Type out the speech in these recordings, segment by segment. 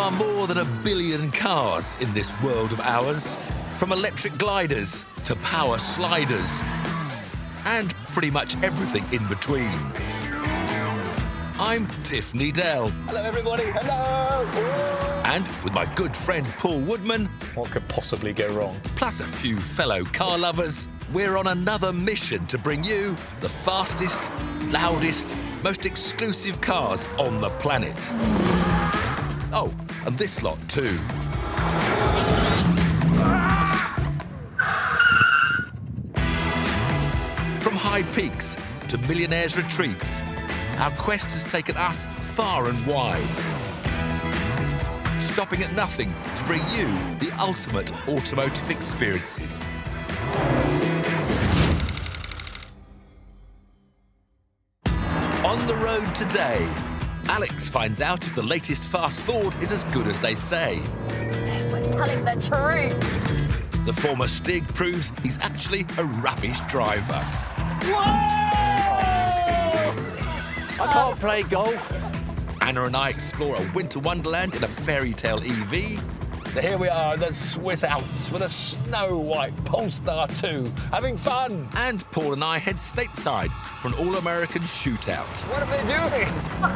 are more than 1 billion cars in this world of ours, from electric gliders to power sliders, and pretty much everything in between. I'm Tiffany Dell. Hello, everybody. Hello. And with my good friend Paul Woodman, What could possibly go wrong? plus a few fellow car lovers, we're on another mission to bring you the fastest, loudest, most exclusive cars on the planet. Oh, and this lot too. From high peaks to millionaires' retreats, our quest has taken us far and wide, stopping at nothing to bring you the ultimate automotive experiences. On the road today, Alex finds out if the latest fast Ford is as good as they say. They were telling the truth. The former Stig proves he's actually a rubbish driver. I can't play golf. Anna and I explore a winter wonderland in a fairy tale EV. So here we are in the Swiss Alps with a snow-white Polestar 2, having fun. And Paul and I head stateside for an all-American shootout. What are they doing?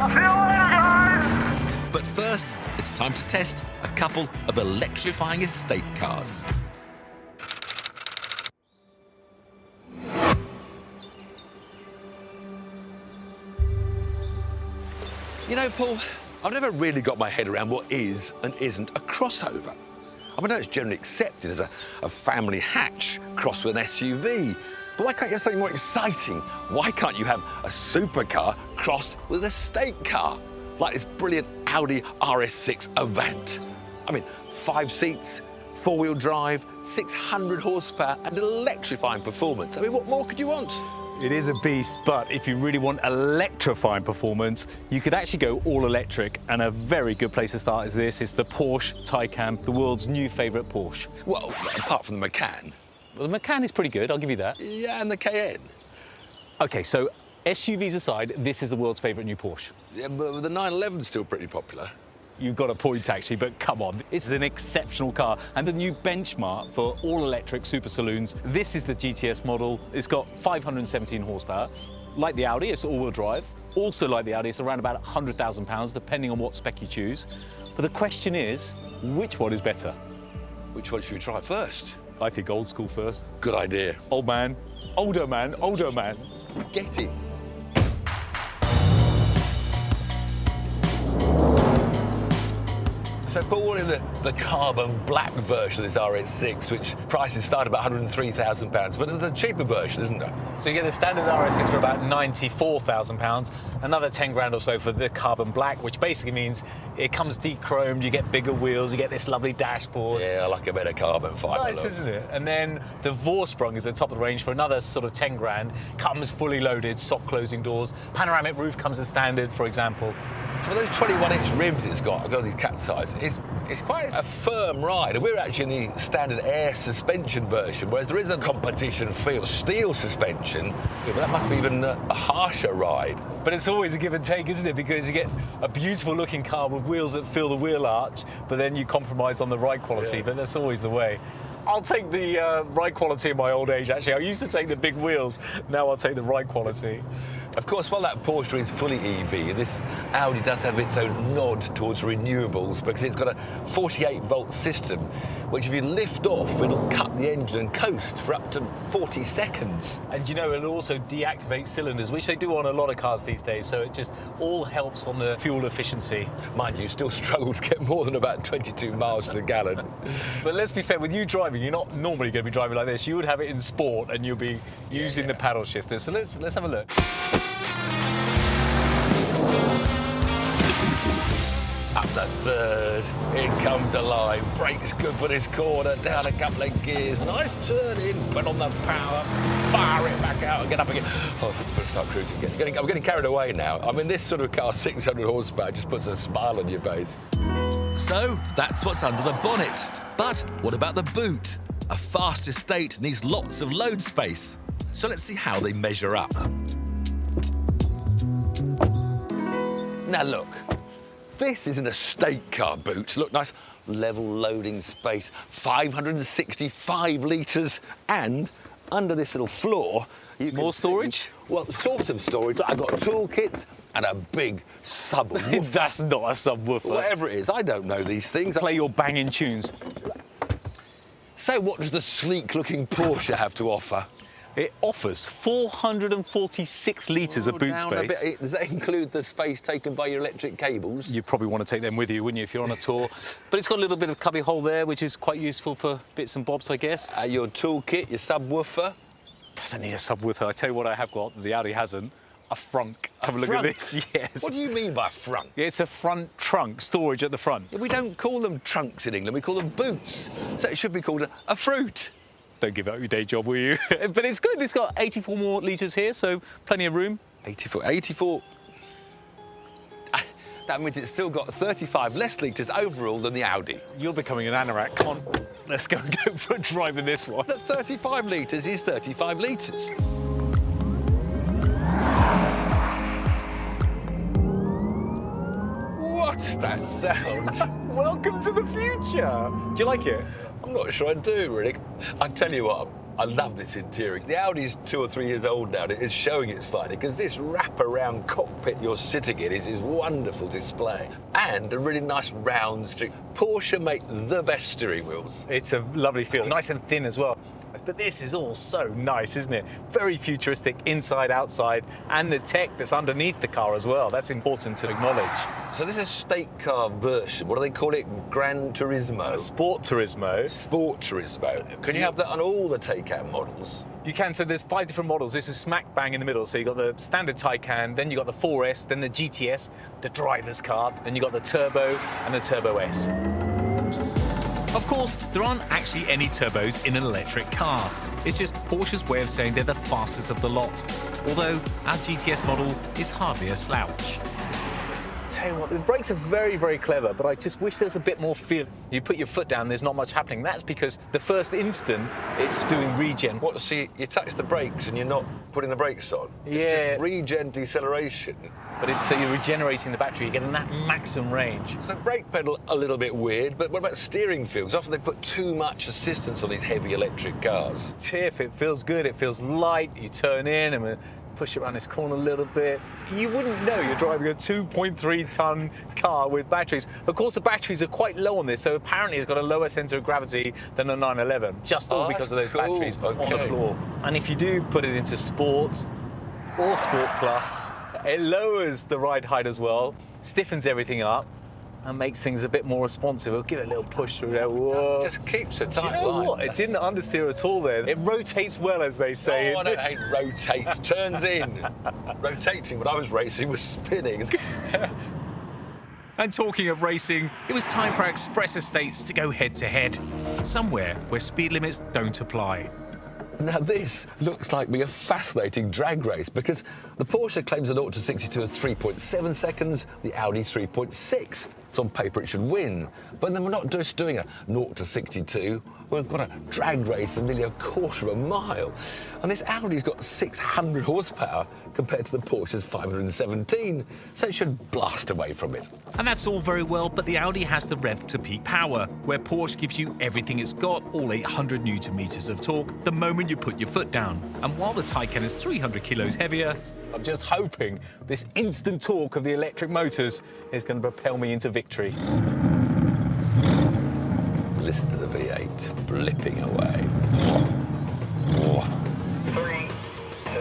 See you later, guys! But first, it's time to test a couple of electrifying estate cars. You know, Paul, I've never really got my head around what is and isn't a crossover. I mean, I know it's generally accepted as a family hatch crossed with an SUV. But why can't you have something more exciting? Why can't you have a supercar crossed with an estate car? Like this brilliant Audi RS6 Avant. I mean, 5 seats, 4-wheel drive, 600 horsepower and electrifying performance. I mean, what more could you want? It is a beast, but if you really want electrifying performance, you could actually go all electric, and a very good place to start is this. It's the Porsche Taycan, the world's new favourite Porsche. Well, apart from the Macan. Well, the Macan is pretty good, I'll give you that. Yeah, and the Cayenne. Okay, so SUVs aside, this is the world's favourite new Porsche. Yeah, but the 911's still pretty popular. You've got a point, actually, but come on. It's an exceptional car and the new benchmark for all-electric super saloons. This is the GTS model. It's got 517 horsepower. Like the Audi, it's all-wheel drive. Also like the Audi, it's around about £100,000, depending on what spec you choose. But the question is, which one is better? Which one should we try first? I think old school first. Good idea. Old man, older man, older man. Get it. So, Paul, we're in the carbon black version of this RS6, which prices start about £103,000, but there's a cheaper version, isn't there? So you get the standard RS6 for about £94,000, another 10 grand or so for the carbon black, which basically means it comes de-chromed, you get bigger wheels, you get this lovely dashboard. Yeah, I like a better carbon fibre. Nice, isn't it? And then the Vorsprung is the top of the range for another sort of 10 grand, comes fully loaded, soft closing doors, panoramic roof comes as standard, for example. For those 21-inch rims it's got, I've got these cat's eyes, it's quite a firm ride. And we're actually in the standard air suspension version, whereas there is a competition feel, steel suspension, but that must be even a harsher ride. But it's always a give and take, isn't it? Because you get a beautiful looking car with wheels that fill the wheel arch, but then you compromise on the ride quality, but that's always the way. I'll take the ride quality in my old age, actually. I used to take the big wheels, now I'll take the ride quality. Of course, while that Porsche is fully EV, this Audi does have its own nod towards renewables because it's got a 48-volt system, which if you lift off, it'll cut the engine and coast for up to 40 seconds. And you know, it'll also deactivate cylinders, which they do on a lot of cars these days, so it just all helps on the fuel efficiency. Mind you, still struggle to get more than about 22 miles to the gallon. But let's be fair, with you driving, you're not normally going to be driving like this. You would have it in sport and you'll be using the paddle shifter. So let's have a look. Up the third, in comes a line, brakes good for this corner, down a couple of gears, nice turn in, put on the power, fire it back out and get up again. Oh, I'm going to start cruising. I'm getting carried away now. I mean, this sort of car, 600 horsepower, just puts a smile on your face. So that's what's under the bonnet. But what about the boot? A fast estate needs lots of load space. So let's see how they measure up. Now look, This is an estate car boot. Look, nice level loading space, 565 litres, and under this little floor, you can More storage? see, well, sort of storage. I've got toolkits and a big subwoofer. That's not a subwoofer. Whatever it is, I don't know these things. Play your banging tunes. So what does the sleek-looking Porsche have to offer? It offers 446 litres of boot Down a space. bit. Does that include the space taken by your electric cables? You probably want to take them with you, wouldn't you, if you're on a tour? But it's got a little bit of cubby hole there, which is quite useful for bits and bobs, I guess. Your toolkit, your subwoofer. Doesn't need a subwoofer. I tell you what I have got that the Audi hasn't. A frunk. Have a look frunk? at this. Yes. What do you mean by front? It's a front trunk, storage at the front. We don't call them trunks in England, we call them boots. So it should be called a fruit. Don't give up your day job, will you? But it's good. It's got 84 more litres here, so plenty of room. 84. That means it's still got 35 less litres overall than the Audi. You're becoming an anorak. Come on, let's go for a drive in this one. That 35 litres is 35 litres. What's that sound? Welcome to the future. Do you like it? I'm not sure I do, really. I tell you what, I love this interior. The Audi's 2 or 3 years old now. It's showing it slightly because this wrap-around cockpit you're sitting in is wonderful display. And a really nice round street. Porsche make the best steering wheels. It's a lovely feel, nice and thin as well. But this is all so nice, isn't it? Very futuristic, inside, outside, and the tech that's underneath the car as well. That's important to acknowledge. So this is a state car version. What do they call it? Gran Turismo? Sport Turismo. Sport Turismo. Can you have that on all the Taycan models? You can, so there's 5 different models. This is smack bang in the middle. So you've got the standard Taycan, then you've got the 4S, then the GTS, the driver's car, then you've got the Turbo and the Turbo S. Of course, there aren't actually any turbos in an electric car. It's just Porsche's way of saying they're the fastest of the lot. Although our GTS model is hardly a slouch. Tell you what, the brakes are very, very clever, but I just wish there was a bit more feel. You put your foot down, there's not much happening. That's because the first instant, it's doing regen. What, so you touch the brakes and you're not putting the brakes on? Yeah. It's just regen deceleration. But it's so you're regenerating the battery, you're getting that maximum range. So brake pedal, a little bit weird, but what about steering feels? Often they put too much assistance on these heavy electric cars. Tiff, it feels good, it feels light, you turn in and push it around this corner a little bit. You wouldn't know you're driving a 2.3-ton car with batteries. Of course, the batteries are quite low on this, so apparently it's got a lower centre of gravity than a 911, just all because of those batteries on the floor. And if you do put it into Sport or Sport Plus, it lowers the ride height as well, stiffens everything up, and makes things a bit more responsive. It'll give it a little push through there. Whoa. It just keeps a Do you tight know line. what? It didn't understeer at all then. It rotates well, as they say. Oh, I don't hate rotate. Turns in. Rotating when I was racing was spinning. And talking of racing, it was time for our express estates to go head-to-head, somewhere where speed limits don't apply. Now this looks like a fascinating drag race because the Porsche claims a 0 to 62 of 3.7 seconds, the Audi 3.6. So on paper it should win. But then we're not just doing a 0 to 62, we've got a drag race of nearly a quarter of a mile. And this Audi's got 600 horsepower compared to the Porsche's 517, so it should blast away from it. And that's all very well, but the Audi has the rev to peak power, where Porsche gives you everything it's got, all 800 newton meters of torque, the moment you put your foot down. And while the Taycan is 300 kilos heavier, I'm just hoping this instant torque of the electric motors is going to propel me into victory. Listen to the V8 blipping away. 3, 2,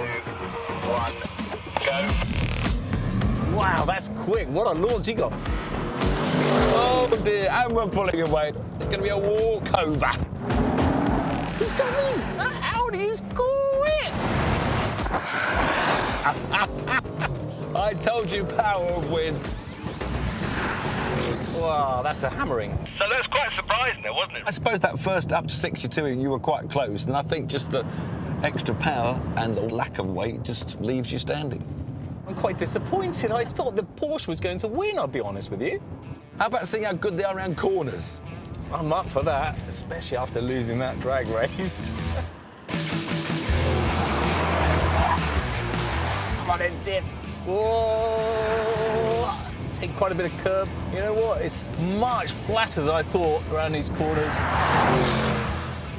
1, go. Wow, that's quick. What a launch he got. Oh dear, and we're pulling away. It's going to be a walkover. He's coming. That Audi is quick. I told you power would win. Wow, that's a hammering. So that's quite surprising there, wasn't it? I suppose that first up to 62 and you were quite close, and I think just the extra power and the lack of weight just leaves you standing. I'm quite disappointed. I thought the Porsche was going to win, I'll be honest with you. How about seeing how good they are around corners? I'm up for that, especially after losing that drag race. Come on in, Tiff. Whoa! take quite a bit of curb. You know what? It's much flatter than I thought around these corners.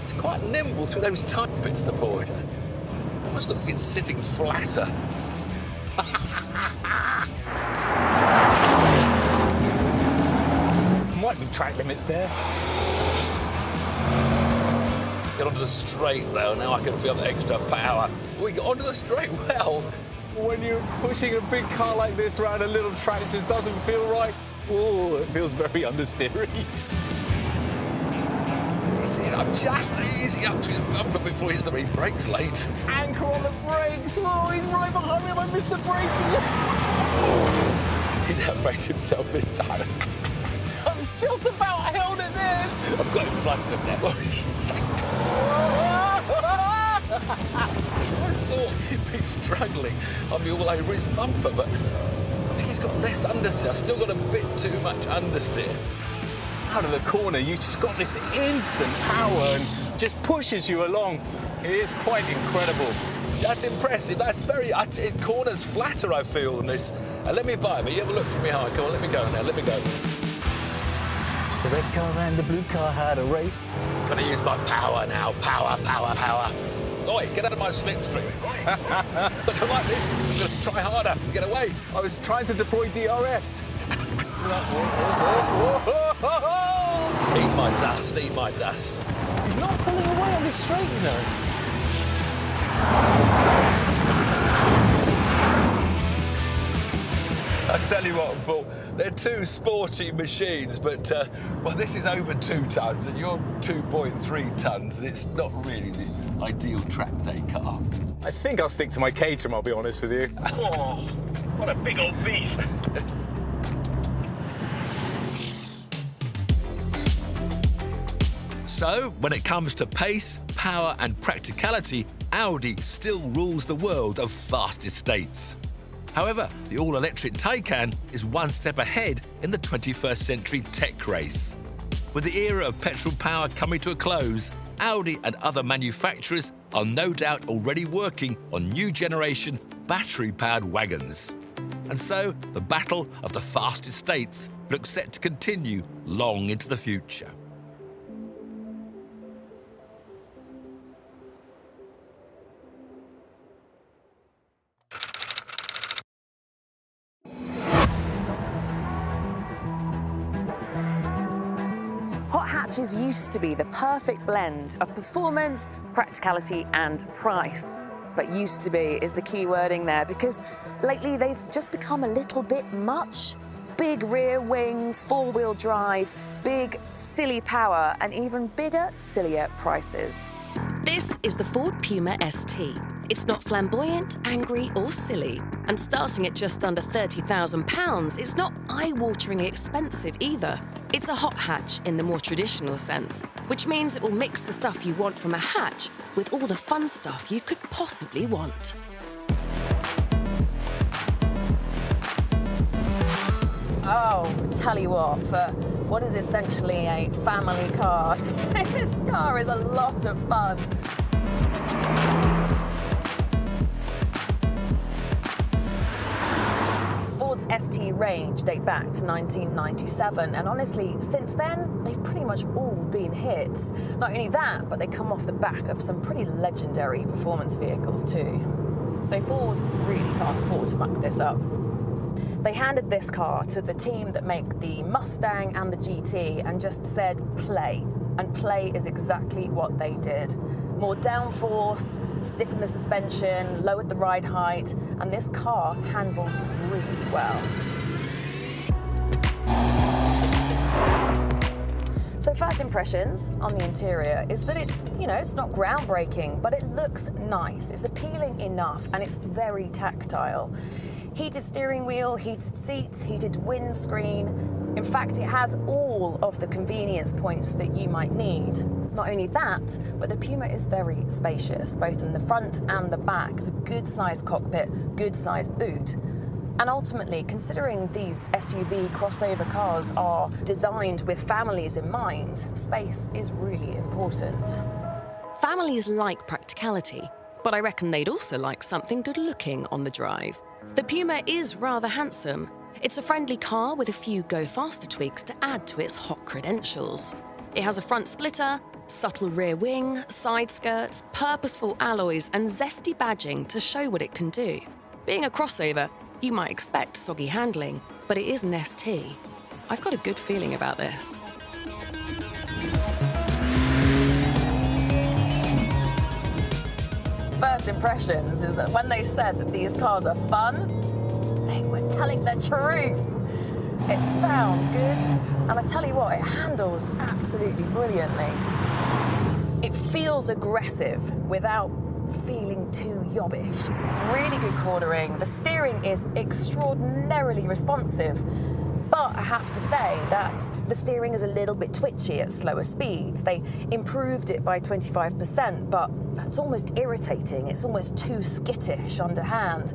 It's quite nimble through those tight bits, the Porsche. Almost looks like it's sitting flatter. Might be track limits there. Get onto the straight though, now I can feel the extra power. We got onto the straight well. When you're pushing a big car like this around a little track, it just doesn't feel right. Oh, it feels very understeery. You see, I'm just easing up to his bumper before he hits the brake. Brakes late. Anchor on the brakes. Oh, he's right behind me. I missed the brake. He's outbraked himself this time. I'm just about held it there. I've got him flustered now. I thought he'd be struggling. I'd be all over his bumper, but I think he's got less understeer. I've still got a bit too much understeer. Out of the corner, you just got this instant power and just pushes you along. It is quite incredible. That's impressive. That's very... corner's flatter, I feel, than this. Let me by, but you have a look from behind. Come on, let me go now. Let me go. The red car and the blue car had a race. Gonna use my power now. Power, power, power. Oi, get out of my slipstream. But I like this. I'm going to try harder. Get away. I was trying to deploy DRS. Eat my dust, eat my dust. He's not pulling away on this straight, you know. I tell you what, Paul, they're two sporty machines, but, well, this is over 2 tons and you're 2.3 tons, and it's not really the ideal track day car. I think I'll stick to my Caterham, I'll be honest with you. Oh, what a big old beast. So, when it comes to pace, power and practicality, Audi still rules the world of fast estates. However, the all-electric Taycan is one step ahead in the 21st century tech race. With the era of petrol power coming to a close, Audi and other manufacturers are no doubt already working on new generation battery-powered wagons. And so, the battle of the fast estates looks set to continue long into the future. Hot hatches used to be the perfect blend of performance, practicality and price. But used to be is the key wording there, because lately they've just become a little bit much. Big rear wings, 4-wheel drive, big, silly power, and even bigger, sillier prices. This is the Ford Puma ST. It's not flamboyant, angry or silly. And starting at just under £30,000, it's not eye-wateringly expensive either. It's a hot hatch in the more traditional sense, which means it will mix the stuff you want from a hatch with all the fun stuff you could possibly want. Oh, tell you what, for what is essentially a family car, this car is a lot of fun. Ford's ST range date back to 1997, and honestly, since then, they've pretty much all been hits. Not only that, but they come off the back of some pretty legendary performance vehicles too. So Ford really can't afford to muck this up. They handed this car to the team that make the Mustang and the GT and just said, play. And play is exactly what they did. More downforce, stiffened the suspension, lowered the ride height, and this car handles really well. So first impressions on the interior is that it's, it's not groundbreaking, but it looks nice. It's appealing enough, and it's very tactile. Heated steering wheel, heated seats, heated windscreen. In fact, it has all of the convenience points that you might need. Not only that, but the Puma is very spacious, both in the front and the back. It's a good-sized cockpit, good-sized boot. And ultimately, considering these SUV crossover cars are designed with families in mind, space is really important. Families like practicality, but I reckon they'd also like something good-looking on the drive. The Puma is rather handsome. It's a friendly car with a few go-faster tweaks to add to its hot credentials. It has a front splitter, subtle rear wing, side skirts, purposeful alloys, and zesty badging to show what it can do. Being a crossover, you might expect soggy handling, but it is an ST. I've got a good feeling about this. First impressions is that when they said that these cars are fun, they were telling the truth. It sounds good, and I tell you what, it handles absolutely brilliantly. It feels aggressive without feeling too yobbish. Really good cornering. The steering is extraordinarily responsive. But I have to say that the steering is a little bit twitchy at slower speeds. They improved it by 25%, but that's almost irritating. It's almost too skittish underhand.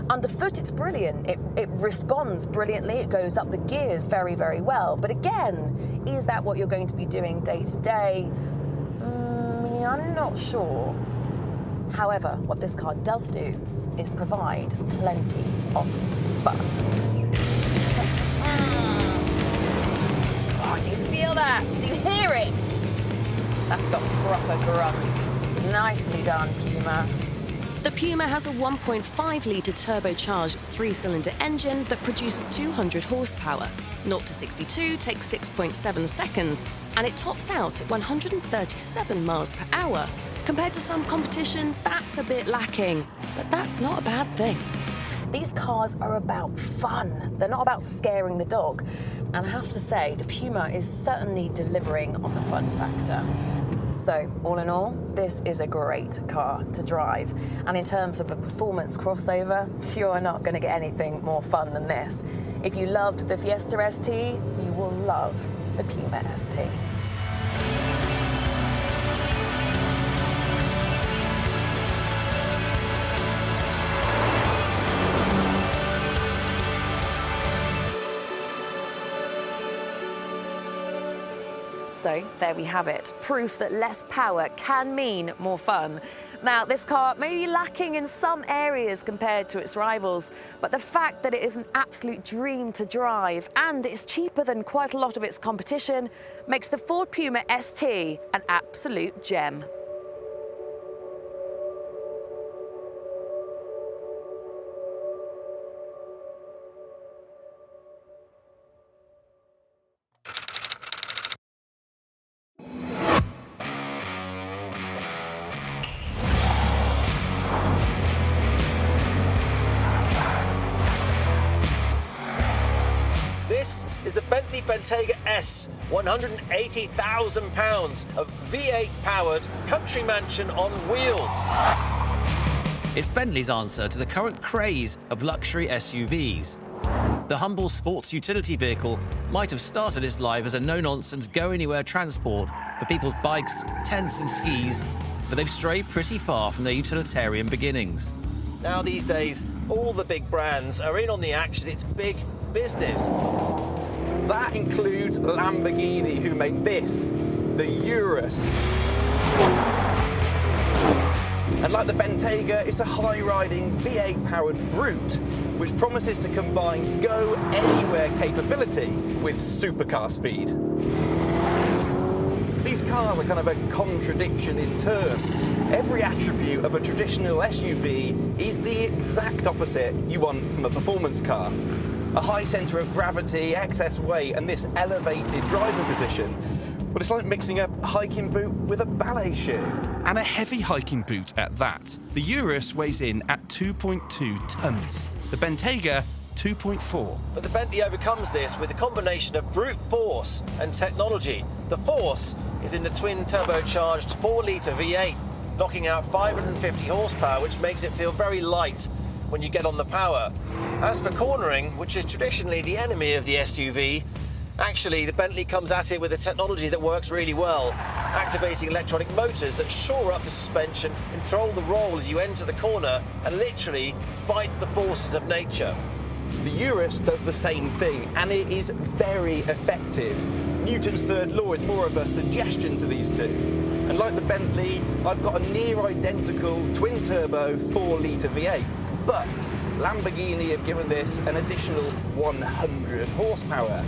Underfoot, it's brilliant. It responds brilliantly. It goes up the gears very, very well. But again, is that what you're going to be doing day to day? I'm not sure. However, what this car does do is provide plenty of fun. Oh, do you feel that? Do you hear it? That's got proper grunt. Nicely done, Puma. The Puma has a 1.5-litre turbocharged 3-cylinder engine that produces 200 horsepower. 0 to 62 takes 6.7 seconds, and it tops out at 137 miles per hour. Compared to some competition, that's a bit lacking, but that's not a bad thing. These cars are about fun. They're not about scaring the dog. And I have to say, the Puma is certainly delivering on the fun factor. So, all in all, this is a great car to drive. And in terms of a performance crossover, you're not going to get anything more fun than this. If you loved the Fiesta ST, you will love the Puma ST. So there we have it, proof that less power can mean more fun. Now, this car may be lacking in some areas compared to its rivals, but the fact that it is an absolute dream to drive and it's cheaper than quite a lot of its competition makes the Ford Puma ST an absolute gem. This is the Bentley Bentayga S, £180,000 of V8-powered country mansion on wheels. It's Bentley's answer to the current craze of luxury SUVs. The humble sports utility vehicle might have started its life as a no-nonsense, go-anywhere transport for people's bikes, tents and skis, but they've strayed pretty far from their utilitarian beginnings. Now these days, all the big brands are in on the action. It's big business. That includes Lamborghini, who make this, the Urus. And like the Bentayga, it's a high-riding V8-powered brute, which promises to combine go-anywhere capability with supercar speed. These cars are kind of a contradiction in terms. Every attribute of a traditional SUV is the exact opposite you want from a performance car. A high centre of gravity, excess weight, and this elevated driving position. But it's like mixing a hiking boot with a ballet shoe. And a heavy hiking boot at that. The Urus weighs in at 2.2 tonnes. The Bentayga, 2.4. But the Bentley overcomes this with a combination of brute force and technology. The force is in the twin turbocharged 4-litre V8, knocking out 550 horsepower, which makes it feel very light when you get on the power. As for cornering, which is traditionally the enemy of the SUV, actually the Bentley comes at it with a technology that works really well, activating electronic motors that shore up the suspension, control the roll as you enter the corner, and literally fight the forces of nature. The Urus does the same thing, and it is very effective. Newton's third law is more of a suggestion to these two. And like the Bentley, I've got a near identical twin-turbo 4-litre V8. But Lamborghini have given this an additional 100 horsepower,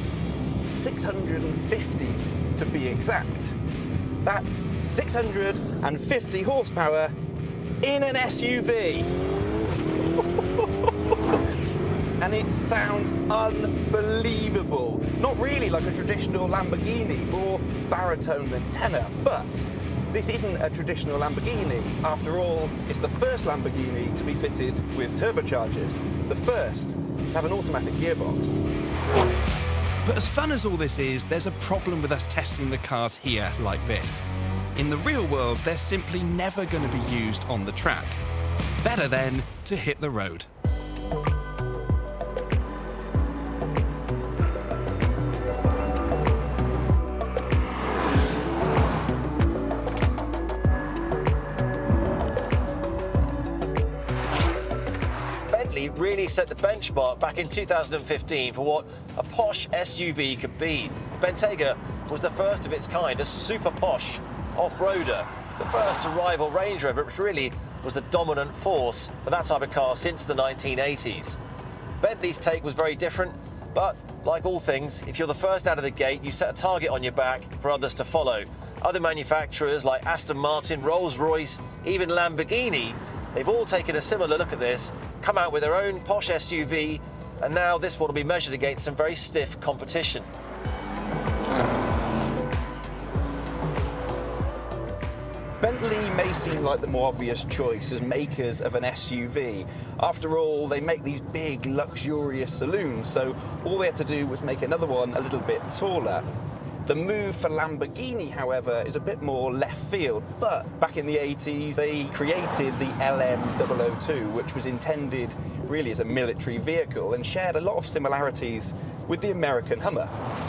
650 to be exact. That's 650 horsepower in an SUV. And it sounds unbelievable. Not really like a traditional Lamborghini, more baritone than tenor, but this isn't a traditional Lamborghini. After all, it's the first Lamborghini to be fitted with turbochargers, the first to have an automatic gearbox. But as fun as all this is, there's a problem with us testing the cars here like this. In the real world, they're simply never going to be used on the track. Better then to hit the road. Really set the benchmark back in 2015 for what a posh SUV could be. The Bentayga was the first of its kind, a super posh off-roader, the first to rival Range Rover, which really was the dominant force for that type of car since the 1980s. Bentley's take was very different, but like all things, if you're the first out of the gate, you set a target on your back for others to follow. Other manufacturers like Aston Martin, Rolls-Royce, even Lamborghini, they've all taken a similar look at this, come out with their own posh SUV, and now this one will be measured against some very stiff competition. Bentley may seem like the more obvious choice as makers of an SUV. After all, they make these big, luxurious saloons, so all they had to do was make another one a little bit taller. The move for Lamborghini, however, is a bit more left field, but back in the 80s, they created the LM002, which was intended really as a military vehicle and shared a lot of similarities with the American Hummer.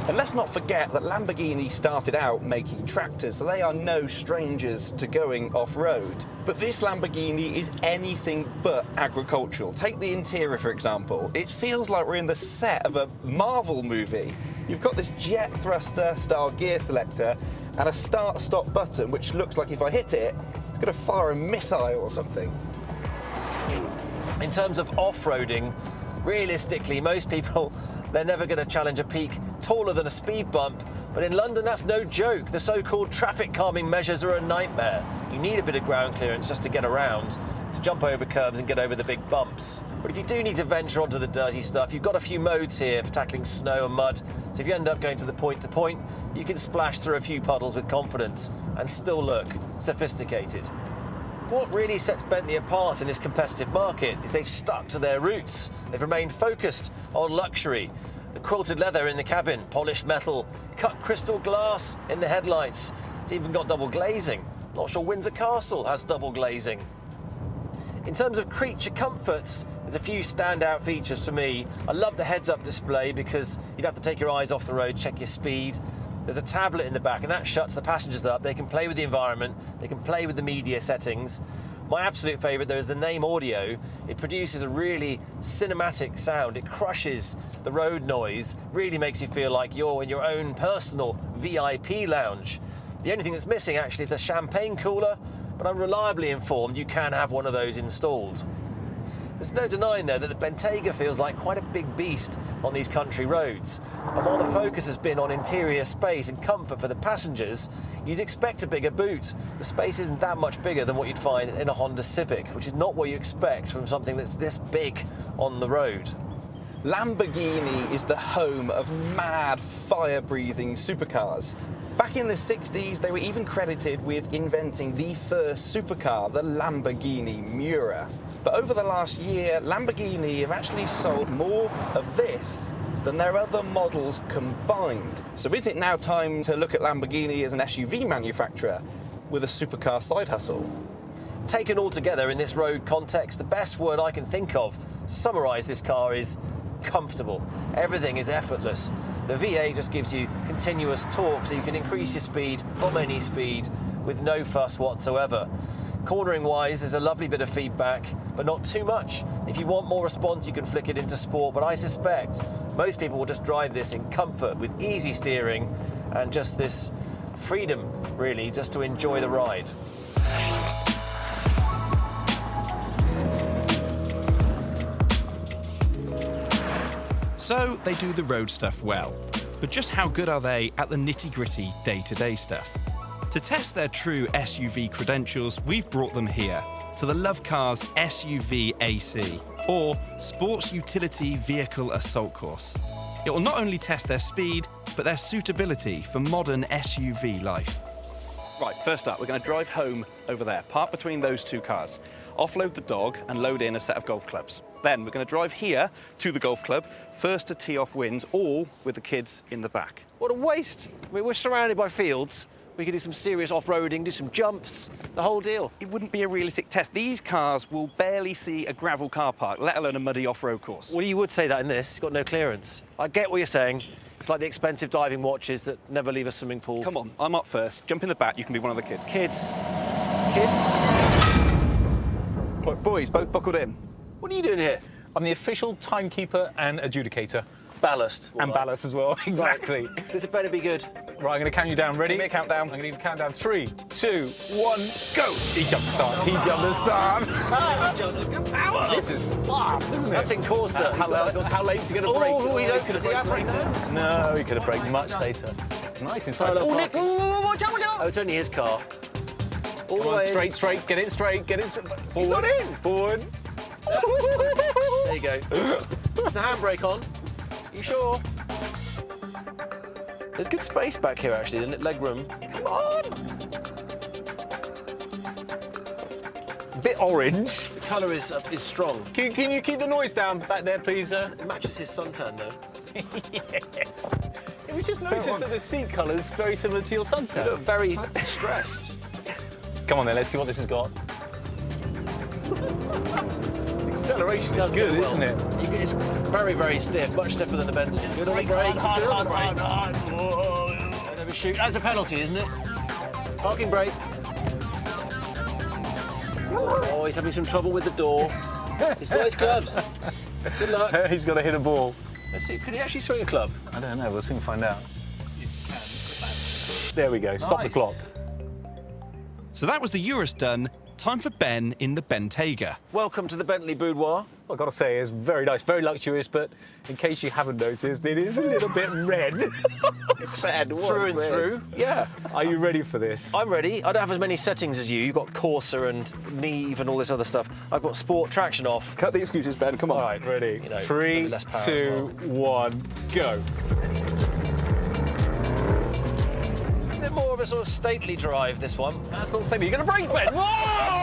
And let's not forget that Lamborghini started out making tractors, so they are no strangers to going off-road. But this Lamborghini is anything but agricultural. Take the interior, for example. It feels like we're in the set of a Marvel movie. You've got this jet thruster style gear selector and a start-stop button, which looks like if I hit it, it's going to fire a missile or something. In terms of off-roading, realistically, most people, they're never going to challenge a peak taller than a speed bump. But in London, that's no joke. The so-called traffic calming measures are a nightmare. You need a bit of ground clearance just to get around, to jump over curbs and get over the big bumps. But if you do need to venture onto the dirty stuff, you've got a few modes here for tackling snow and mud. So if you end up going to the point-to-point, you can splash through a few puddles with confidence and still look sophisticated. What really sets Bentley apart in this competitive market is they've stuck to their roots. They've remained focused on luxury. The quilted leather in the cabin, polished metal, cut crystal glass in the headlights. It's even got double glazing. Not sure Windsor Castle has double glazing. In terms of creature comforts, there's a few standout features for me. I love the heads-up display because you'd have to take your eyes off the road, check your speed. There's a tablet in the back and that shuts the passengers up. They can play with the environment, they can play with the media settings. My absolute favourite though is the name audio. It produces a really cinematic sound. It crushes the road noise, really makes you feel like you're in your own personal VIP lounge. The only thing that's missing actually is the champagne cooler, but I'm reliably informed you can have one of those installed. There's no denying though that the Bentayga feels like quite a big beast on these country roads. And while the focus has been on interior space and comfort for the passengers, you'd expect a bigger boot. The space isn't that much bigger than what you'd find in a Honda Civic, which is not what you expect from something that's this big on the road. Lamborghini is the home of mad, fire-breathing supercars. Back in the 60s, they were even credited with inventing the first supercar, the Lamborghini Miura. But over the last year, Lamborghini have actually sold more of this than their other models combined. So is it now time to look at Lamborghini as an SUV manufacturer with a supercar side hustle? Taken all together in this road context, the best word I can think of to summarise this car is comfortable. Everything is effortless. The V8 just gives you continuous torque, so you can increase your speed from any speed with no fuss whatsoever. Cornering wise, there's a lovely bit of feedback, but not too much. If you want more response, you can flick it into sport, but I suspect most people will just drive this in comfort with easy steering and just this freedom, really, just to enjoy the ride. So they do the road stuff well. But just how good are they at the nitty-gritty day-to-day stuff? To test their true SUV credentials, we've brought them here to the Love Cars SUV AC, or Sports Utility Vehicle Assault Course. It will not only test their speed, but their suitability for modern SUV life. Right, first up, we're going to drive home over there, park between those two cars, offload the dog and load in a set of golf clubs. Then we're going to drive here to the golf club, first to tee off wins, all with the kids in the back. What a waste. I mean, we're surrounded by fields. We could do some serious off-roading, do some jumps, the whole deal. It wouldn't be a realistic test. These cars will barely see a gravel car park, let alone a muddy off-road course. Well, you would say that in this. You've got no clearance. I get what you're saying. It's like the expensive diving watches that never leave a swimming pool. Come on, I'm up first. Jump in the back, you can be one of the kids. Kids. Kids? Right, boys, both buckled in. What are you doing here? I'm the official timekeeper and adjudicator. Ballast. And ballast as well, exactly. Right. This had better be good. Right, I'm going to count you down. Ready? Give me a countdown. I'm going to give a countdown. 3, 2, 1, go! He jumped the start. He jumped the start. This is fast, isn't it? That's in Corsa. How late is he going to brake? Oh, he's open. Has he operated? No, he could have braked much later. Nice inside. Oh, Nick! watch out, watch out! Oh, it's only his car. All Come on, straight. Get it straight. Forward. Got in. Forward. There you go. Is the handbrake on? You sure? There's good space back here, actually, isn't it? Leg room. Come on! Bit orange. The colour is strong. Can you keep the noise down back there, please, sir? It matches his suntan, though. Yes. It was just noticed that the seat colour's very similar to your suntan. You look very stressed. Come on then, let's see what this has got. Acceleration is good, isn't it? It's very, very stiff, much stiffer than the Bentley. Good on the brakes, good on the brakes. Don't ever shoot. That's a penalty, isn't it? Parking brake. Oh, he's having some trouble with the door. He's got his clubs. Good luck. He's got to hit a ball. Let's see, could he actually swing a club? I don't know, we'll soon find out. There we go, stop the clock. So that was the Urus done. Time for Ben in the Bentayga. Welcome to the Bentley boudoir. Well, I've got to say, it's very nice, very luxurious, but in case you haven't noticed, it is a little bit red. Red, through and through. Yeah. Are you ready for this? I'm ready. I don't have as many settings as you. You've got Corsa and Neve and all this other stuff. I've got Sport, traction off. Cut the excuses, Ben, come on. All right, ready. You know, 3, less power 2, 1, go. A bit more of a sort of stately drive, this one. That's not steady. You're going to brake, Ben. Whoa!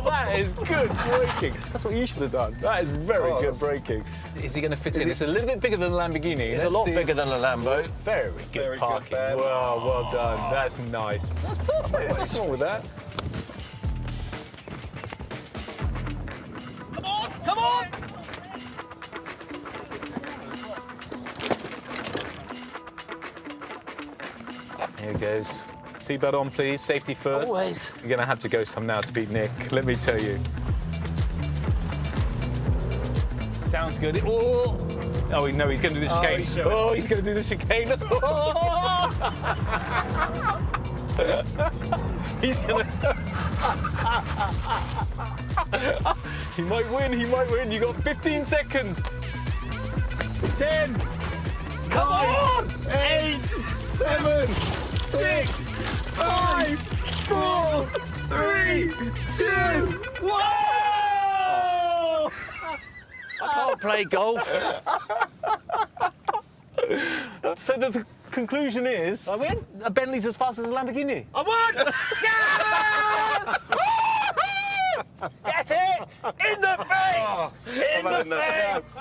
That is good braking. That's what you should have done. That is very good braking. Is he going to fit in? It's a little bit bigger than a Lamborghini. It's a lot bigger than a Lambo. Very good parking. Well done. That's nice. That's perfect. There's nothing wrong with that. Come on! Come on! Here it goes. Seatbelt on, please. Safety first. Always. You're going to have to go some now to beat Nick, let me tell you. Sounds good. Oh, no, he's going to do the chicane. He's going to do the chicane. He's going to... He might win. You got 15 seconds. 10. Come on! 8, 7, 6, 5, 4, 3, 2, 1! I can't play golf. So the conclusion is... I win? A Bentley's as fast as a Lamborghini. I won! Yes! Get it! In the face! In the face!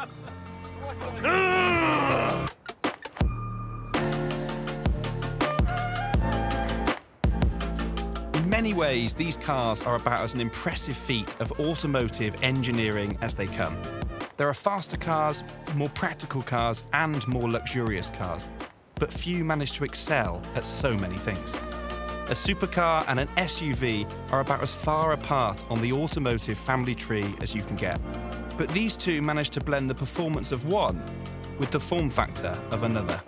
In many ways, these cars are about as an impressive feat of automotive engineering as they come. There are faster cars, more practical cars, and more luxurious cars, but few manage to excel at so many things. A supercar and an SUV are about as far apart on the automotive family tree as you can get. But these two manage to blend the performance of one with the form factor of another.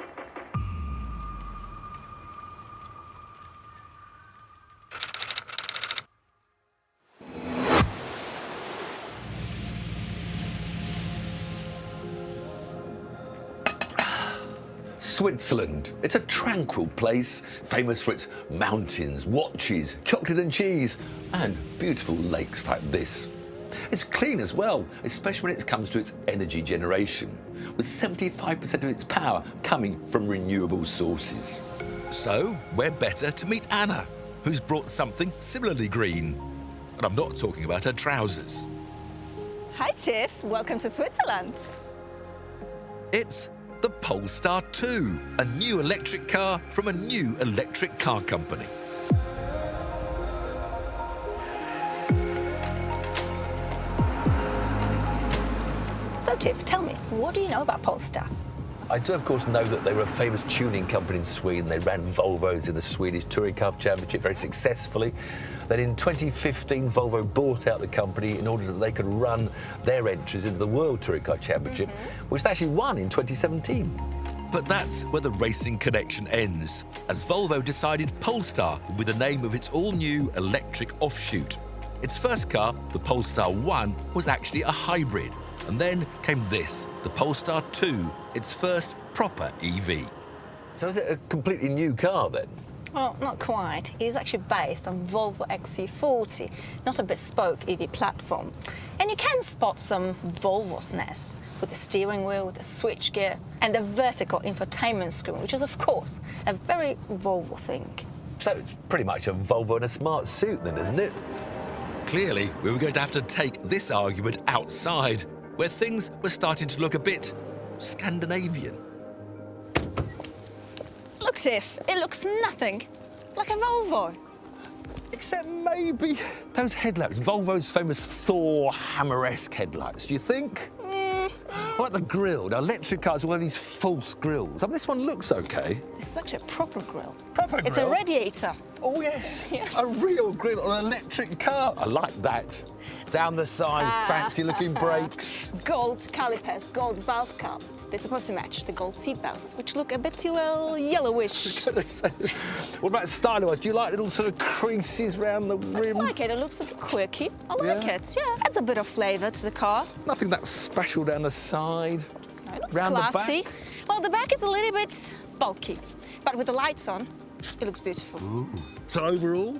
Switzerland. It's a tranquil place, famous for its mountains, watches, chocolate and cheese, and beautiful lakes like this. It's clean as well, especially when it comes to its energy generation, with 75% of its power coming from renewable sources. So, where better to meet Anna, who's brought something similarly green. And I'm not talking about her trousers. Hi, Tiff. Welcome to Switzerland. It's the Polestar 2, a new electric car from a new electric car company. So, Tiff, tell me, what do you know about Polestar? I do, of course, know that they were a famous tuning company in Sweden. They ran Volvos in the Swedish Touring Car Championship very successfully. Then in 2015, Volvo bought out the company in order that they could run their entries into the World Touring Car Championship, which they actually won in 2017. But that's where the racing connection ends, as Volvo decided Polestar would be the name of its all-new electric offshoot. Its first car, the Polestar 1, was actually a hybrid. And then came this, the Polestar 2, its first proper EV. So is it a completely new car then? Well, not quite. It is actually based on Volvo XC40, not a bespoke EV platform. And you can spot some Volvo-ness with the steering wheel, with the switchgear, and the vertical infotainment screen, which is, of course, a very Volvo thing. So it's pretty much a Volvo in a smart suit then, isn't it? Clearly, we were going to have to take this argument outside, where things were starting to look a bit Scandinavian. Look, Tiff, it looks nothing like a Volvo. Except maybe those headlights, Volvo's famous Thor hammer-esque headlights, do you think? Like the grille. Now, electric cars all have these false grills. I mean, this one looks okay. It's such a proper grille. Proper It's a radiator. Oh, yes. Yes. A real grille on an electric car. I like that. Down the side, fancy-looking brakes. Gold calipers, gold valve cap. They're supposed to match the gold seat belts, which look a bit, well, yellowish. What about style-wise? Do you like little sort of creases around the rim? I like it. It looks a bit quirky. I like it. Yeah, adds a bit of flavour to the car. Nothing that special down the side. No, it looks round classy. the back. Well, the back is a little bit bulky, but with the lights on, it looks beautiful. Ooh. So overall?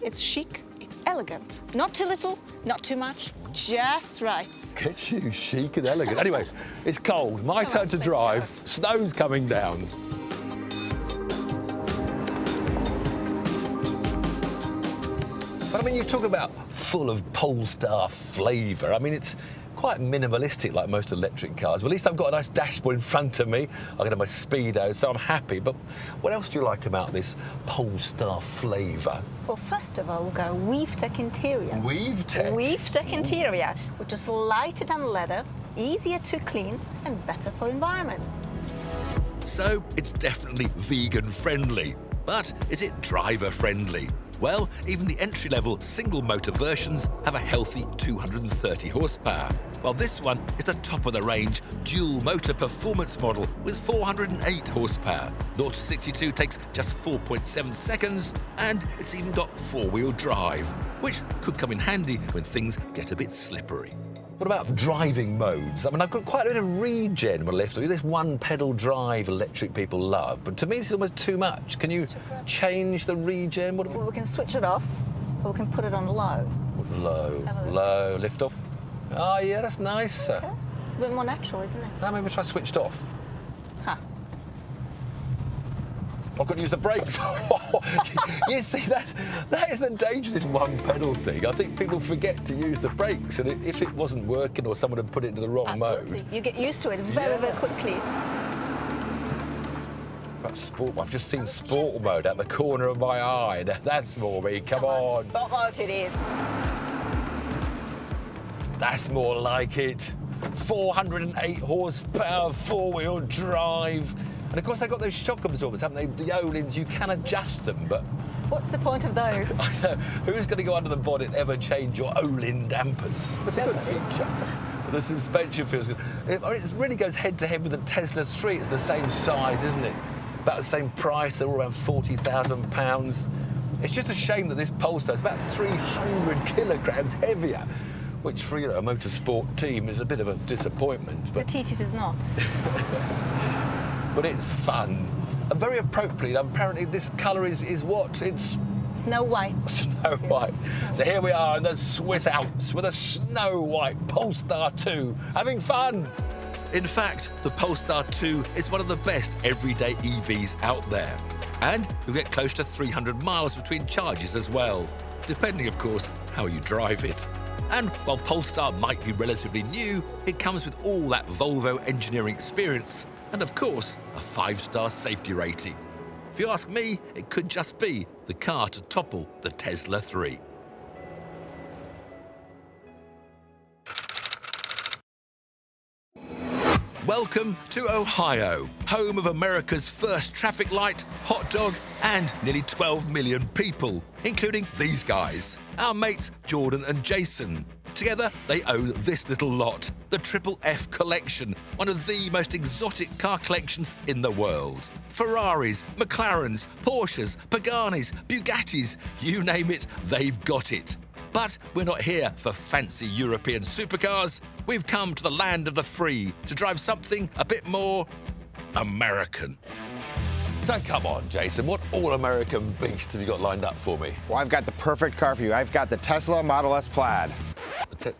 It's chic. It's elegant. Not too little, not too much, just right. Get you chic and elegant. Anyway, it's cold. My turn to drive. Snow's coming down. But I mean, you talk about full of Polestar flavour. I mean, it's quite minimalistic like most electric cars. But at least I've got a nice dashboard in front of me. I can have my speedo, so I'm happy. But what else do you like about this Polestar flavour? Well, first of all, we've got a WeaveTech interior. WeaveTech? WeaveTech interior, which is lighter than leather, easier to clean, and better for environment. So it's definitely vegan friendly. But is it driver friendly? Well, even the entry-level single-motor versions have a healthy 230 horsepower, while this one is the top-of-the-range dual-motor performance model with 408 horsepower. 0 to 62 takes just 4.7 seconds, and it's even got four-wheel drive, which could come in handy when things get a bit slippery. What about driving modes? I mean, I've got quite a bit of regen with lift. This one-pedal drive electric people love, but to me, this is almost too much. Can you change the regen? Well, we can switch it off, or we can put it on low. Low, lift off. Oh, yeah, that's nice. Okay. It's a bit more natural, isn't it? Now maybe try switched off. Huh. I've got to use the brakes. You see, that is the danger of this one pedal thing. I think people forget to use the brakes, and if it wasn't working or someone had put it into the wrong mode. You get used to it very, very quickly. But sport, I've just seen sport mode at the corner of my eye. Now, that's more me. Come on. Sport mode it is. That's more like it. 408 horsepower, four-wheel drive. And of course, they've got those shock absorbers, haven't they? The Olins, you can adjust them, but... What's the point of those? I know. Who's going to go under the bonnet and ever change your Olin dampers? It's a good feature. The suspension feels good. It really goes head-to-head with the Tesla 3. It's the same size, isn't it? About the same price. They're all around £40,000. It's just a shame that this Polestar is about 300 kilograms heavier, which for, you know, a motorsport team is a bit of a disappointment. But Petite it is not. but it's fun. And very appropriately, apparently this colour is what? It's Snow White. Snow White. So here we are in the Swiss Alps with a Snow White Polestar 2, having fun. In fact, the Polestar 2 is one of the best everyday EVs out there. And you'll get close to 300 miles between charges as well, depending, of course, how you drive it. And while Polestar might be relatively new, it comes with all that Volvo engineering experience and, of course, a 5-star safety rating. If you ask me, it could just be the car to topple the Tesla 3. Welcome to Ohio, home of America's first traffic light, hot dog, and nearly 12 million people, including these guys, our mates Jordan and Jason. Together, they own this little lot, the Triple F Collection, one of the most exotic car collections in the world. Ferraris, McLarens, Porsches, Paganis, Bugattis, you name it, they've got it. But we're not here for fancy European supercars. We've come to the land of the free to drive something a bit more American. So come on, Jason, what all-American beast have you got lined up for me? Well, I've got the perfect car for you. I've got the Tesla Model S Plaid.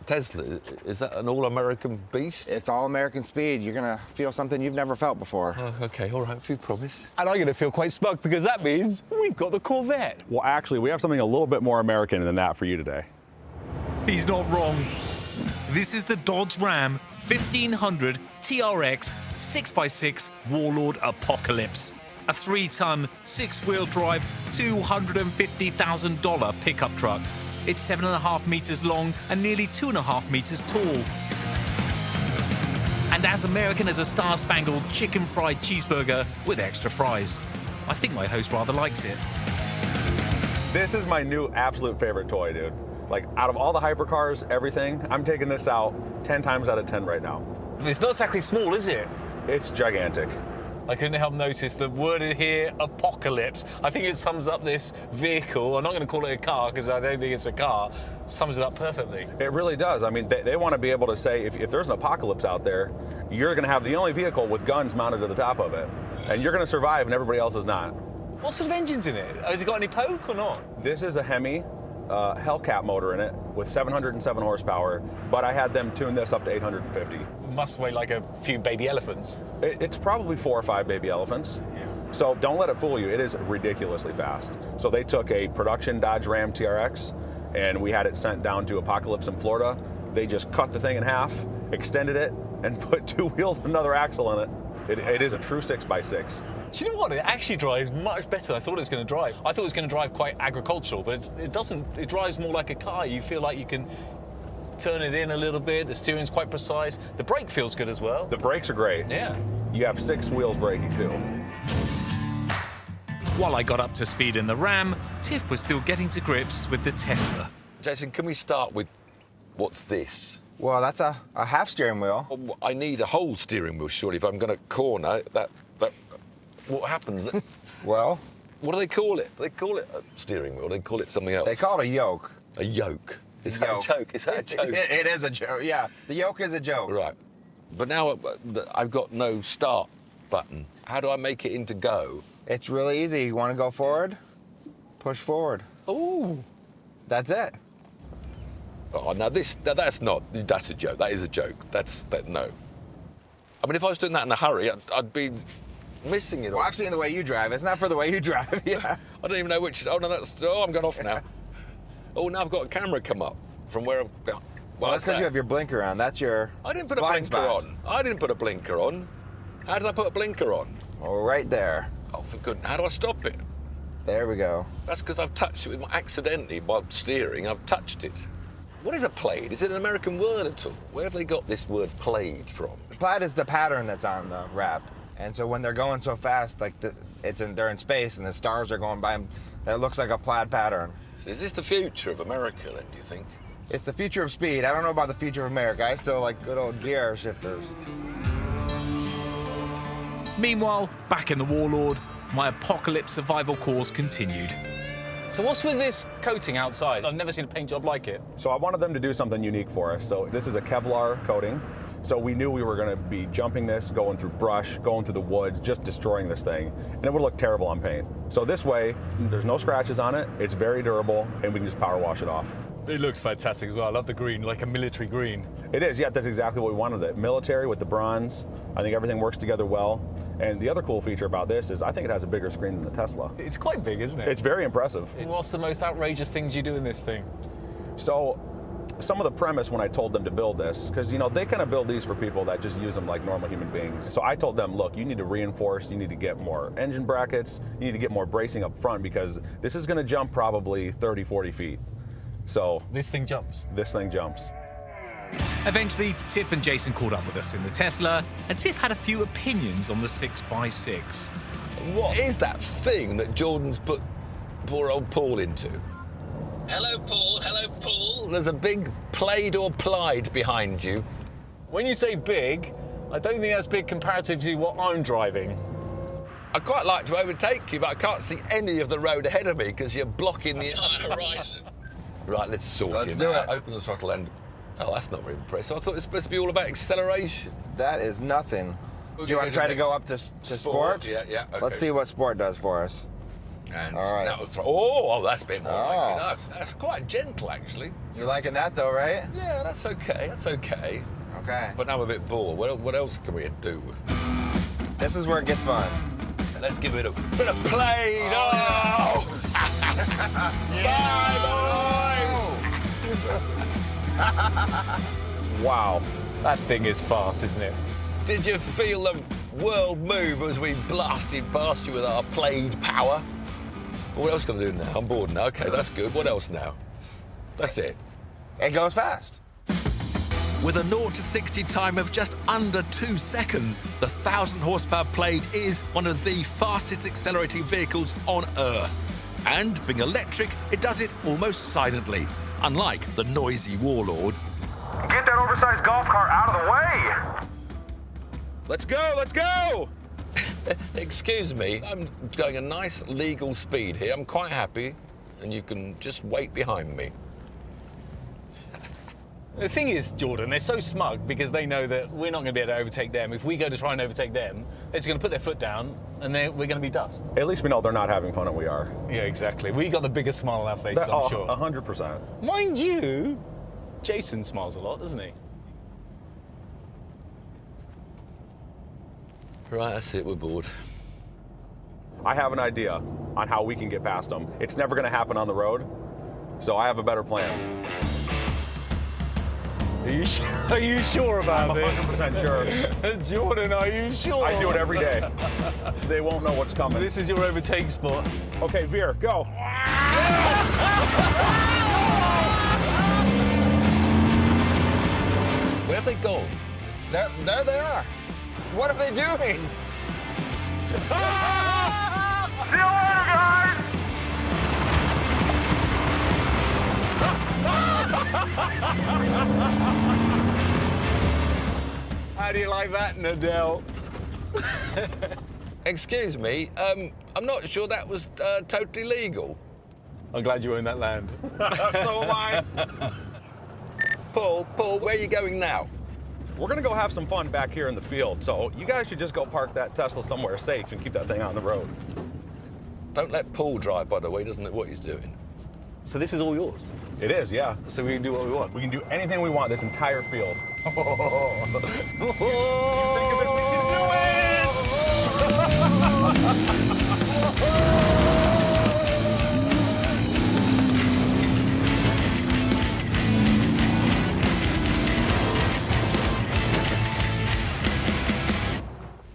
Tesla, is that an all-American beast? It's all-American speed. You're gonna feel something you've never felt before. Oh, okay, all right, if you promise. And I'm going to feel quite smug because that means we've got the Corvette. Well, actually, we have something a little bit more American than that for you today. He's not wrong. This is the Dodge Ram 1500 TRX 6x6 Warlord Apocalypse. A 3-ton, 6-wheel drive, $250,000 pickup truck. It's 7.5 meters long and nearly 2.5 meters tall. And as American as a star-spangled chicken fried cheeseburger with extra fries. I think my host rather likes it. This is my new absolute favorite toy, dude. Like, out of all the hypercars, everything, I'm taking this out 10 times out of 10 right now. It's not exactly small, is it? It's gigantic. I couldn't help notice the worded here, apocalypse. I think it sums up this vehicle. I'm not going to call it a car because I don't think it's a car. Sums it up perfectly. It really does. I mean, they want to be able to say, if there's an apocalypse out there, you're going to have the only vehicle with guns mounted to the top of it. And you're going to survive and everybody else is not. What sort of engine's in it? Has it got any poke or not? This is a Hemi Hellcat motor in it with 707 horsepower, but I had them tune this up to 850. It must weigh like a few baby elephants. It's probably 4 or 5 baby elephants. Yeah. So don't let it fool you. It is ridiculously fast. So they took a production Dodge Ram TRX and we had it sent down to Apocalypse in Florida. They just cut the thing in half, extended it, and put 2 wheels and another axle in it. It is a true 6x6. Do you know what? It actually drives much better than I thought it was going to drive. I thought it was going to drive quite agricultural, but it doesn't. It drives more like a car. You feel like you can turn it in a little bit. The steering's quite precise. The brake feels good as well. The brakes are great. Yeah. You have 6 wheels braking too. While I got up to speed in the Ram, Tiff was still getting to grips with the Tesla. Jason, can we start with what's this? Well, that's a half steering wheel. I need a whole steering wheel, surely, if I'm going to corner. What happens? Well, what do they call it? They call it a steering wheel. They call it something else. They call it a yoke. A yoke. Is that a joke? Is that a joke? It is a joke, yeah. The yoke is a joke. Right. But now I've got no start button. How do I make it into go? It's really easy. You want to go forward? Push forward. Ooh. That's it. Oh, now that's a joke. That is a joke. No. I mean, if I was doing that in a hurry, I'd be missing it all. Well, I've seen the way you drive. It's not for the way you drive, yeah. I don't even know which. Oh, no, I'm going off now. Oh, now I've got a camera come up from where I'm. Well, that's because you have your blinker on. That's your. I didn't put a blinker on. I didn't put a blinker on. How did I put a blinker on? Oh, right there. Oh, for goodness. How do I stop it? There we go. That's because I've touched it accidentally while steering. I've touched it. What is a plaid? Is it an American word at all? Where have they got this word plaid from? Plaid is the pattern that's on the wrap. And so when they're going so fast, like they're in space and the stars are going by them, that looks like a plaid pattern. So is this the future of America then, do you think? It's the future of speed. I don't know about the future of America. I still like good old gear shifters. Meanwhile, back in the Warlord, my apocalypse survival course continued. So what's with this coating outside? I've never seen a paint job like it. So I wanted them to do something unique for us. So this is a Kevlar coating. So we knew we were going to be jumping this, going through brush, going through the woods, just destroying this thing. And it would look terrible on paint. So this way, there's no scratches on it, it's very durable, and we can just power wash it off. It looks fantastic as well. I love the green, like a military green. It is, yeah, that's exactly what we wanted it. Military with the bronze. I think everything works together well. And the other cool feature about this is I think it has a bigger screen than the Tesla. It's quite big, isn't it? It's very impressive. What's the most outrageous things you do in this thing? So, some of the premise when I told them to build this, because you know they kind of build these for people that just use them like normal human beings. So I told them, look, you need to reinforce, you need to get more engine brackets, you need to get more bracing up front because this is going to jump probably 30, 40 feet. So this thing jumps. This thing jumps. Eventually, Tiff and Jason caught up with us in the Tesla, and Tiff had a few opinions on the 6x6. What is that thing that Jordan's put poor old Paul into? Hello, Paul. Hello, Paul. There's a big plaid or plied behind you. When you say big, I don't think that's big comparative to what I'm driving. I'd quite like to overtake you, but I can't see any of the road ahead of me because you're blocking the entire horizon. Right, let's sort it out. Open the throttle and... Oh, that's not very impressive. I thought it was supposed to be all about acceleration. That is nothing. Do you want to try to go up to sport? Yeah, okay. Let's see what sport does for us. And all right. Oh, that's a bit more like it. That's quite gentle, actually. You're liking that, though, right? Yeah, that's okay. That's okay. Okay. But now I'm a bit bored. What else can we do? This is where it gets fun. Let's give it a bit of play. Oh! Wow. That thing is fast, isn't it? Did you feel the world move as we blasted past you with our plaid power? What else can I do now? I'm bored now. Okay, that's good. What else now? That's it. It goes fast. With a 0 to 60 time of just under 2 seconds, the 1,000 horsepower Plaid is one of the fastest accelerating vehicles on Earth. And being electric, it does it almost silently, unlike the noisy Warlord. Get that oversized golf cart out of the way! Let's go, let's go! Excuse me, I'm going a nice legal speed here. I'm quite happy, and you can just wait behind me. The thing is, Jordan, they're so smug because they know that we're not going to be able to overtake them. If we go to try and overtake them, they're just going to put their foot down and we're going to be dust. At least we know they're not having fun and we are. Yeah, exactly. We got the biggest smile on our faces, I'm sure. 100%. Mind you, Jason smiles a lot, doesn't he? Right, that's it, we're bored. I have an idea on how we can get past them. It's never going to happen on the road, so I have a better plan. Are you sure about I'm 100% sure. Jordan, are you sure? I do it every day. They won't know what's coming. This is your overtake spot. Okay, Veer, go. Where have they gone? There they are. What are they doing? See you later, guys! How do you like that, Dell? Excuse me, I'm not sure that was totally legal. I'm glad you own that land. So am I. Paul, where are you going now? We're gonna go have some fun back here in the field, so you guys should just go park that Tesla somewhere safe and keep that thing on the road. Don't let Paul drive, by the way, doesn't know what he's doing. So this is all yours? It is, yeah. So we can do what we want? We can do anything we want, this entire field. Think of it, we can do it!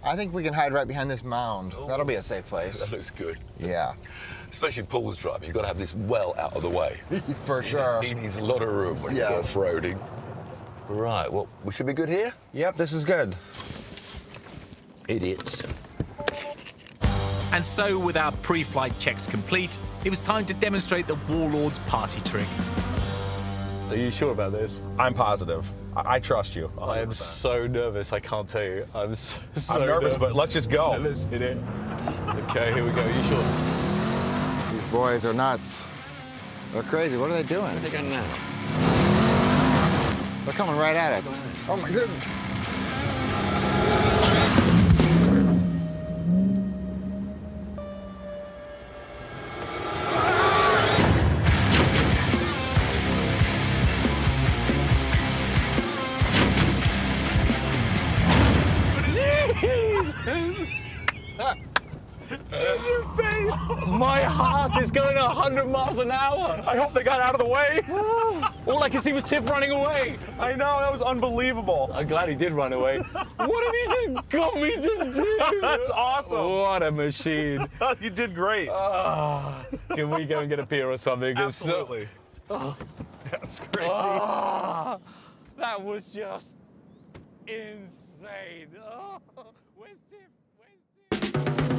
I think we can hide right behind this mound. Ooh. That'll be a safe place. That looks good. Yeah. Especially Paul's driving, you've got to have this well out of the way. For sure. He needs a lot of room when he's off-roading. Right, well, we should be good here? Yep, this is good. Idiots. And so, with our pre-flight checks complete, it was time to demonstrate the Warlord's party trick. Are you sure about this? I'm positive. I trust you. 100%. I am so nervous, I can't tell you. I'm so I'm nervous, but let's just go. Let's hit it. Okay, here we go. Are you sure? These boys are nuts. They're crazy. What are they doing? Where's they going now? They're coming right at us. Oh my goodness. In your face! My heart is going 100 miles an hour. I hope they got out of the way. All I could see was Tiff running away. I know, that was unbelievable. I'm glad he did run away. What have you just got me to do? That's awesome. What a machine. You did great. Can we go and get a beer or something? Absolutely. That's crazy. That was just insane. Where's Tiff? Where's Tiff?